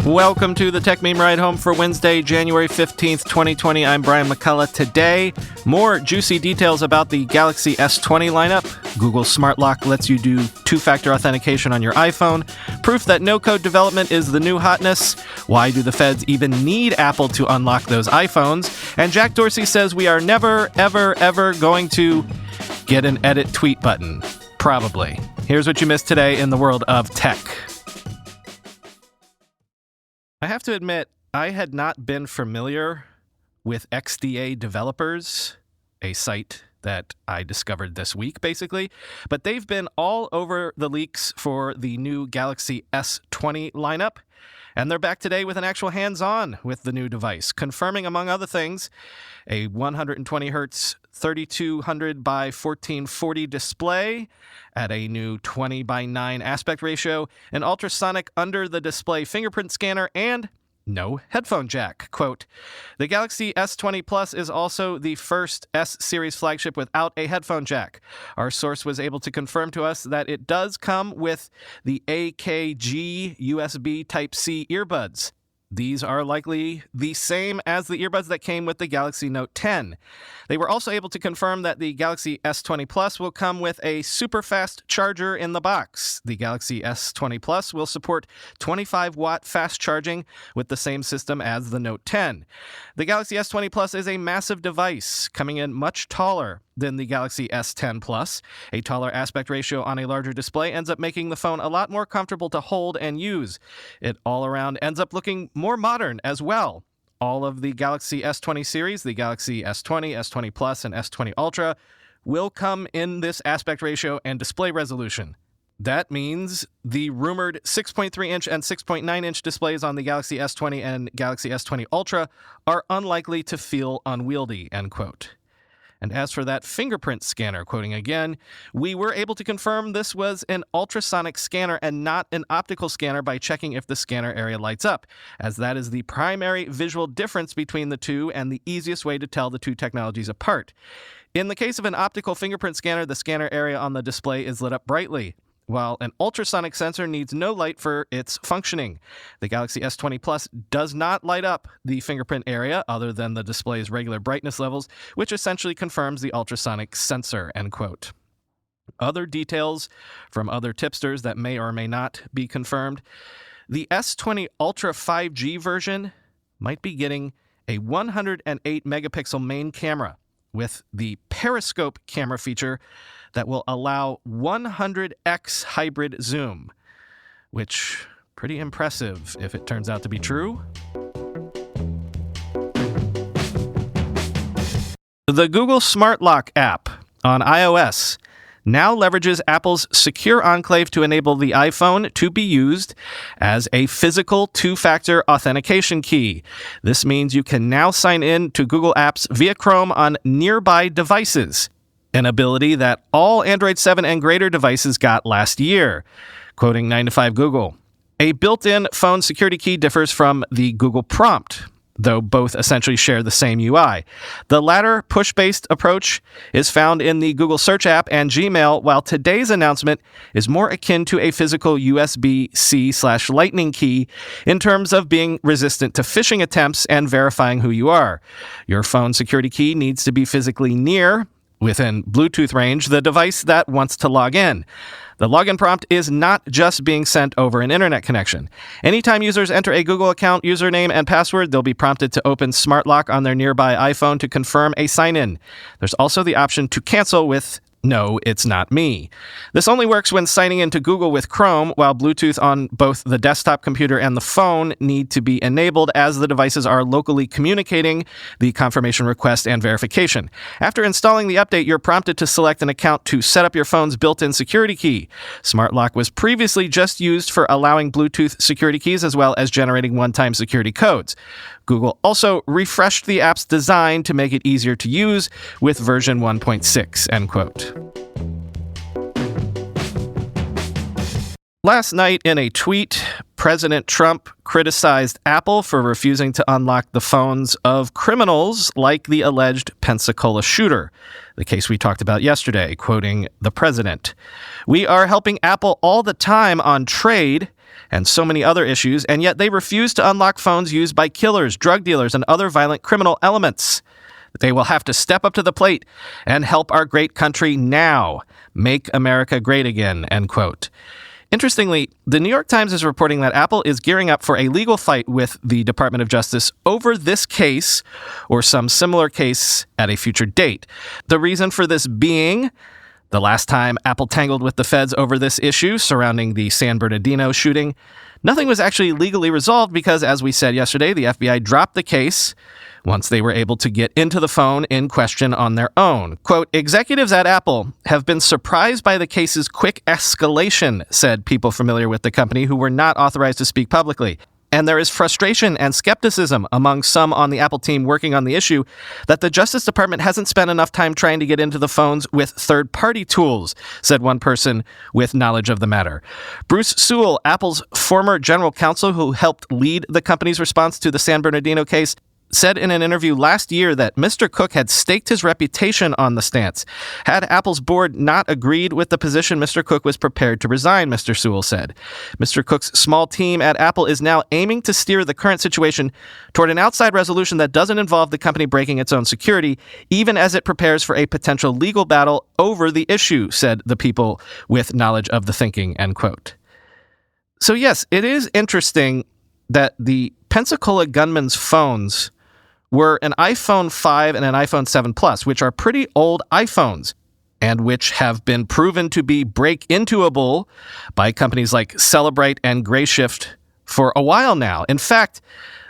Welcome to the Tech Meme Ride Home for Wednesday, January 15th, 2020. I'm Brian McCullough. Today, more juicy details about the Galaxy S20 lineup. Google Smart Lock lets you do two-factor authentication on your iPhone. Proof that no-code development is the new hotness. Why do the feds even need Apple to unlock those iPhones? And Jack Dorsey says we are never, ever, ever going to get an edit tweet button. Probably. Here's what you missed today in the world of tech. I have to admit, I had not been familiar with XDA Developers, a site that I discovered this week, basically. But they've been all over the leaks for the new Galaxy S20 lineup. And they're back today with an actual hands-on with the new device, confirming, among other things, a 120 hertz 3200 by 1440 display at a new 20 by 9 aspect ratio, an ultrasonic under-the-display fingerprint scanner, and no headphone jack. Quote, the Galaxy S20 Plus is also the first S-series flagship without a headphone jack. Our source was able to confirm to us that it does come with the AKG USB Type-C earbuds. These are likely the same as the earbuds that came with the Galaxy Note 10. They were also able to confirm that the Galaxy S20 Plus will come with a super fast charger in the box. The Galaxy S20 Plus will support 25-watt fast charging with the same system as the Note 10. The Galaxy S20 Plus is a massive device, coming in much taller than the Galaxy S10 Plus. A taller aspect ratio on a larger display ends up making the phone a lot more comfortable to hold and use. It all around ends up looking more modern as well. All of the Galaxy S20 series, the Galaxy S20, S20 Plus, and S20 Ultra, will come in this aspect ratio and display resolution. That means the rumored 6.3-inch and 6.9-inch displays on the Galaxy S20 and Galaxy S20 Ultra are unlikely to feel unwieldy, end quote. And as for that fingerprint scanner, quoting again, we were able to confirm this was an ultrasonic scanner and not an optical scanner by checking if the scanner area lights up, as that is the primary visual difference between the two and the easiest way to tell the two technologies apart. In the case of an optical fingerprint scanner, the scanner area on the display is lit up brightly, while an ultrasonic sensor needs no light for its functioning. The Galaxy S20 Plus does not light up the fingerprint area other than the display's regular brightness levels, which essentially confirms the ultrasonic sensor, end quote. Other details from other tipsters that may or may not be confirmed. The S20 Ultra 5G version might be getting a 108 megapixel main camera with the periscope camera feature that will allow 100x hybrid zoom, which pretty impressive if it turns out to be true. The Google Smart Lock app on iOS now leverages Apple's Secure Enclave to enable the iPhone to be used as a physical two-factor authentication key. This means you can now sign in to Google Apps via Chrome on nearby devices, an ability that all Android 7 and greater devices got last year. Quoting 9to5Google, a built-in phone security key differs from the Google prompt, though both essentially share the same UI. The latter push-based approach is found in the Google Search app and Gmail, while today's announcement is more akin to a physical USB-C/Lightning key in terms of being resistant to phishing attempts and verifying who you are. Your phone security key needs to be physically near, within Bluetooth range, the device that wants to log in. The login prompt is not just being sent over an internet connection. Anytime users enter a Google account username and password, they'll be prompted to open Smart Lock on their nearby iPhone to confirm a sign-in. There's also the option to cancel with "No, it's not me." This only works when signing into Google with Chrome, while Bluetooth on both the desktop computer and the phone need to be enabled as the devices are locally communicating the confirmation request and verification. After installing the update, you're prompted to select an account to set up your phone's built-in security key. Smart Lock was previously just used for allowing Bluetooth security keys as well as generating one-time security codes. Google also refreshed the app's design to make it easier to use with version 1.6, end quote. Last night, in a tweet, President Trump criticized Apple for refusing to unlock the phones of criminals like the alleged Pensacola shooter, the case we talked about yesterday, quoting the president. "We are helping Apple all the time on trade, and so many other issues, and yet they refuse to unlock phones used by killers, drug dealers, and other violent criminal elements. They will have to step up to the plate and help our great country now. Make America great again, end quote. Interestingly, the New York Times is reporting that Apple is gearing up for a legal fight with the Department of Justice over this case or some similar case at a future date. The reason for this being, the last time Apple tangled with the feds over this issue surrounding the San Bernardino shooting, nothing was actually legally resolved because, as we said yesterday, the FBI dropped the case once they were able to get into the phone in question on their own. Quote, executives at Apple have been surprised by the case's quick escalation, said people familiar with the company who were not authorized to speak publicly. And there is frustration and skepticism among some on the Apple team working on the issue that the Justice Department hasn't spent enough time trying to get into the phones with third-party tools, said one person with knowledge of the matter. Bruce Sewell, Apple's former general counsel who helped lead the company's response to the San Bernardino case, said in an interview last year that Mr. Cook had staked his reputation on the stance. Had Apple's board not agreed with the position, Mr. Cook was prepared to resign, Mr. Sewell said. Mr. Cook's small team at Apple is now aiming to steer the current situation toward an outside resolution that doesn't involve the company breaking its own security, even as it prepares for a potential legal battle over the issue, said the people with knowledge of the thinking, end quote. So yes, it is interesting that the Pensacola gunman's phones were an iPhone 5 and an iPhone 7 Plus, which are pretty old iPhones, and which have been proven to be break-intoable by companies like Celebrite and Grayshift for a while now. In fact,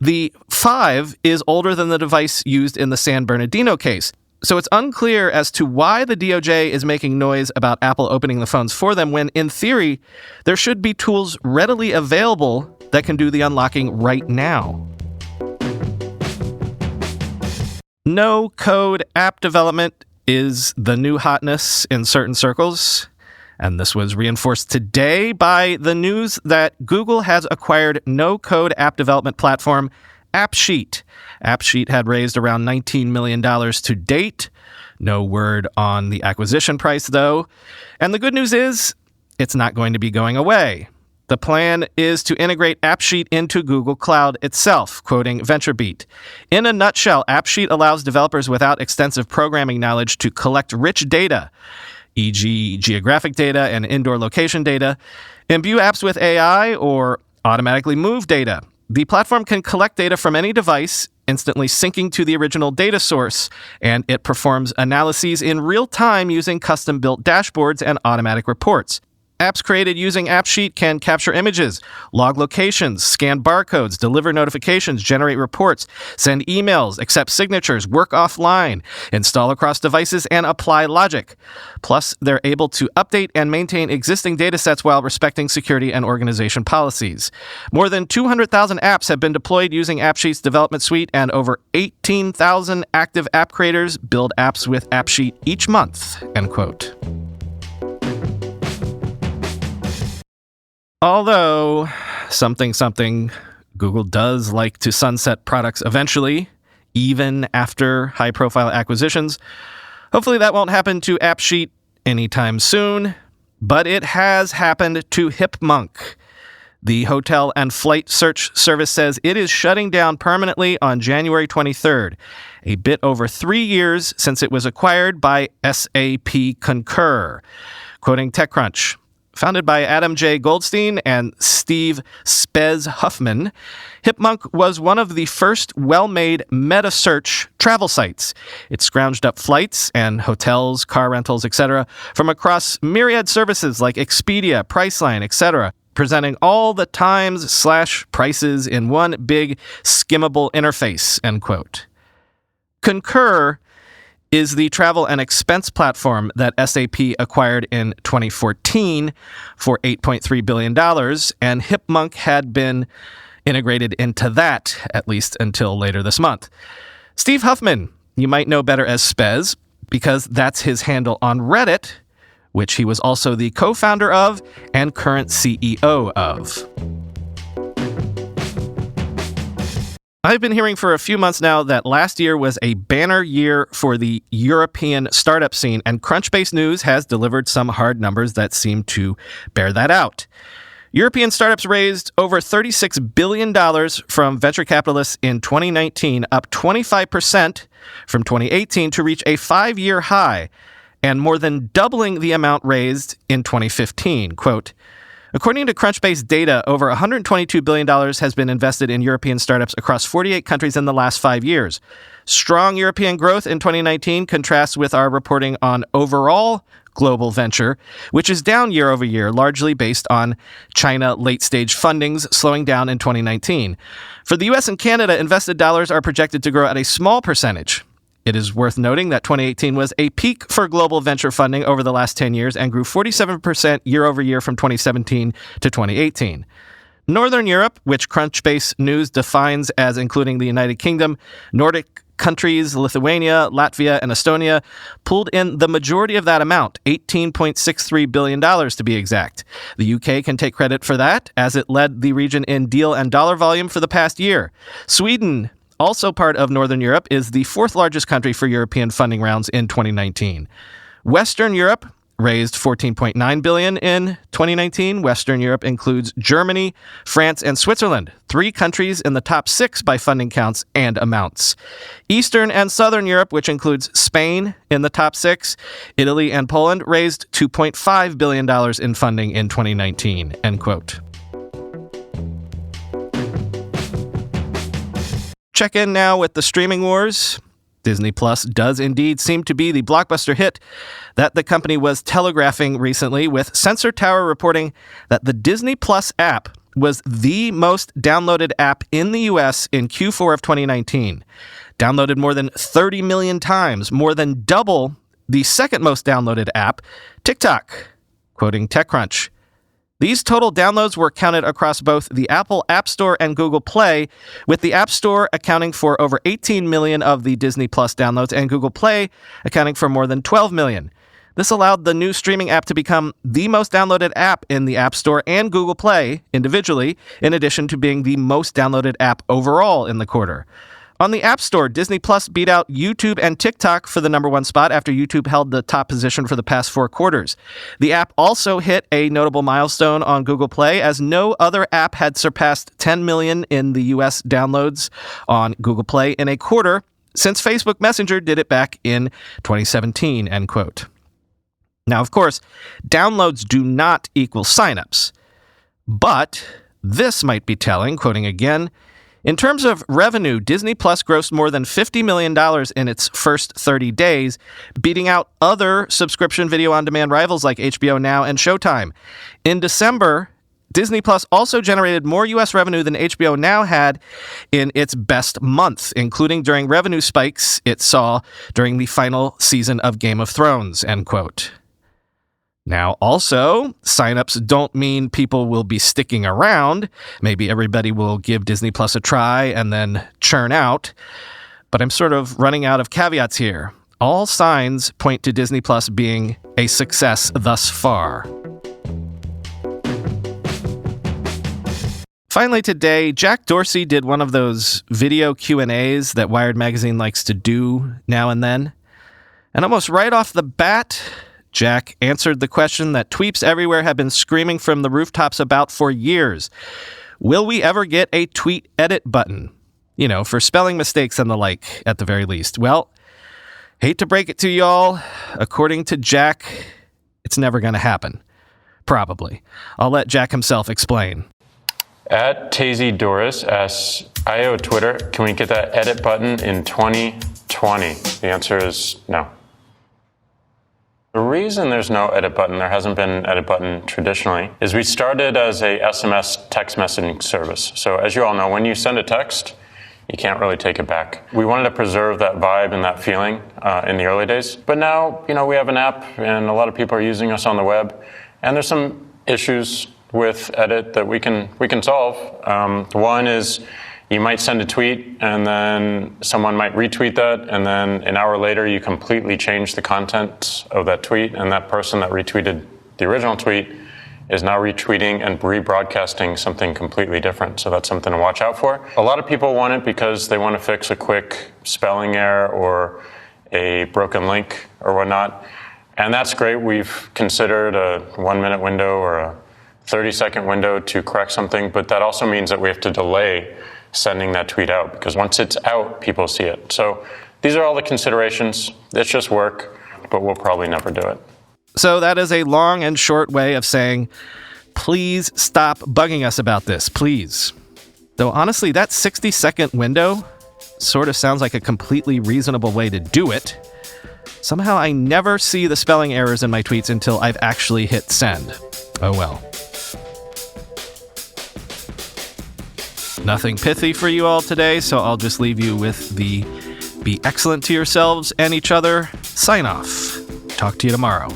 the 5 is older than the device used in the San Bernardino case. So it's unclear as to why the DOJ is making noise about Apple opening the phones for them when, in theory, there should be tools readily available that can do the unlocking right now. No-code app development is the new hotness in certain circles, and this was reinforced today by the news that Google has acquired no-code app development platform AppSheet. AppSheet had raised around $19 million to date. No word on the acquisition price, though. And the good news is, it's not going to be going away. The plan is to integrate AppSheet into Google Cloud itself, quoting VentureBeat. In a nutshell, AppSheet allows developers without extensive programming knowledge to collect rich data, e.g. geographic data and indoor location data, imbue apps with AI, or automatically move data. The platform can collect data from any device, instantly syncing to the original data source, and it performs analyses in real time using custom-built dashboards and automatic reports. Apps created using AppSheet can capture images, log locations, scan barcodes, deliver notifications, generate reports, send emails, accept signatures, work offline, install across devices, and apply logic. Plus, they're able to update and maintain existing datasets while respecting security and organization policies. More than 200,000 apps have been deployed using AppSheet's development suite, and over 18,000 active app creators build apps with AppSheet each month, end quote. Although, Google does like to sunset products eventually, even after high-profile acquisitions. Hopefully that won't happen to AppSheet anytime soon, but it has happened to Hipmunk. The hotel and flight search service says it is shutting down permanently on January 23rd, a bit over 3 years since it was acquired by SAP Concur. Quoting TechCrunch, founded by Adam J. Goldstein and Steve Spez Huffman, Hipmunk was one of the first well-made meta-search travel sites. It scrounged up flights and hotels, car rentals, etc. from across myriad services like Expedia, Priceline, etc., presenting all the times/prices in one big skimmable interface, end quote. Concur is the travel and expense platform that SAP acquired in 2014 for $8.3 billion, and Hipmunk had been integrated into that, at least until later this month. Steve Huffman, you might know better as Spez, because that's his handle on Reddit, which he was also the co-founder of and current CEO of. I've been hearing for a few months now that last year was a banner year for the European startup scene, and Crunchbase News has delivered some hard numbers that seem to bear that out. European startups raised over $36 billion from venture capitalists in 2019, up 25% from 2018 to reach a 5-year high, and more than doubling the amount raised in 2015. Quote, according to Crunchbase data, over $122 billion has been invested in European startups across 48 countries in the last 5 years. Strong European growth in 2019 contrasts with our reporting on overall global venture, which is down year over year, largely based on China late-stage fundings slowing down in 2019. For the U.S. and Canada, invested dollars are projected to grow at a small percentage. It is worth noting that 2018 was a peak for global venture funding over the last 10 years and grew 47% year over year from 2017 to 2018. Northern Europe, which Crunchbase News defines as including the United Kingdom, Nordic countries, Lithuania, Latvia, and Estonia, pulled in the majority of that amount, $18.63 billion to be exact. The UK can take credit for that, as it led the region in deal and dollar volume for the past year. Sweden, also part of Northern Europe, is the fourth largest country for European funding rounds in 2019. Western Europe raised $14.9 billion in 2019. Western Europe includes Germany, France, and Switzerland, 3 countries in the top 6 by funding counts and amounts. Eastern and Southern Europe, which includes Spain in the top 6, Italy and Poland, raised $2.5 billion in funding in 2019, end quote. Check in now with the streaming wars. Disney Plus does indeed seem to be the blockbuster hit that the company was telegraphing recently, with Sensor Tower reporting that the Disney Plus app was the most downloaded app in the U.S. in Q4 of 2019. Downloaded more than 30 million times, more than double the second most downloaded app, TikTok, quoting TechCrunch. These total downloads were counted across both the Apple App Store and Google Play, with the App Store accounting for over 18 million of the Disney Plus downloads and Google Play accounting for more than 12 million. This allowed the new streaming app to become the most downloaded app in the App Store and Google Play individually, in addition to being the most downloaded app overall in the quarter. On the App Store, Disney Plus beat out YouTube and TikTok for the number 1 spot after YouTube held the top position for the past 4 quarters. The app also hit a notable milestone on Google Play, as no other app had surpassed 10 million in the U.S. downloads on Google Play in a quarter since Facebook Messenger did it back in 2017, end quote. Now, of course, downloads do not equal signups, but this might be telling, quoting again, in terms of revenue, Disney Plus grossed more than $50 million in its first 30 days, beating out other subscription video-on-demand rivals like HBO Now and Showtime. In December, Disney Plus also generated more U.S. revenue than HBO Now had in its best month, including during revenue spikes it saw during the final season of Game of Thrones, end quote. Now, also, signups don't mean people will be sticking around. Maybe everybody will give Disney Plus a try and then churn out. But I'm sort of running out of caveats here. All signs point to Disney Plus being a success thus far. Finally today, Jack Dorsey did one of those video Q&As that Wired Magazine likes to do now and then. And almost right off the bat, Jack answered the question that tweeps everywhere have been screaming from the rooftops about for years. Will we ever get a tweet edit button? You know, for spelling mistakes and the like, at the very least. Well, hate to break it to y'all. According to Jack, it's never going to happen. Probably. I'll let Jack himself explain. At Tazy Doris asks, IO Twitter, can we get that edit button in 2020? The answer is no. The reason there's no edit button, there hasn't been an edit button traditionally, is we started as a SMS text messaging service. So as you all know, when you send a text, you can't really take it back. We wanted to preserve that vibe and that feeling in the early days. But now, we have an app and a lot of people are using us on the web. And there's some issues with edit that we can solve. One is you might send a tweet and then someone might retweet that, and then an hour later you completely change the content of that tweet, and that person that retweeted the original tweet is now retweeting and rebroadcasting something completely different. So that's something to watch out for. A lot of people want it because they want to fix a quick spelling error or a broken link or whatnot. And that's great. We've considered a 1-minute window or a 30-second window to correct something, but that also means that we have to delay sending that tweet out, because once it's out, people see it. So these are all the considerations. It's just work, but we'll probably never do it. So that is a long and short way of saying, please stop bugging us about this, please. Though honestly, that 60-second window sort of sounds like a completely reasonable way to do it. Somehow I never see the spelling errors in my tweets until I've actually hit send. Oh well. Nothing pithy for you all today, so I'll just leave you with the be excellent to yourselves and each other sign off. Talk to you tomorrow.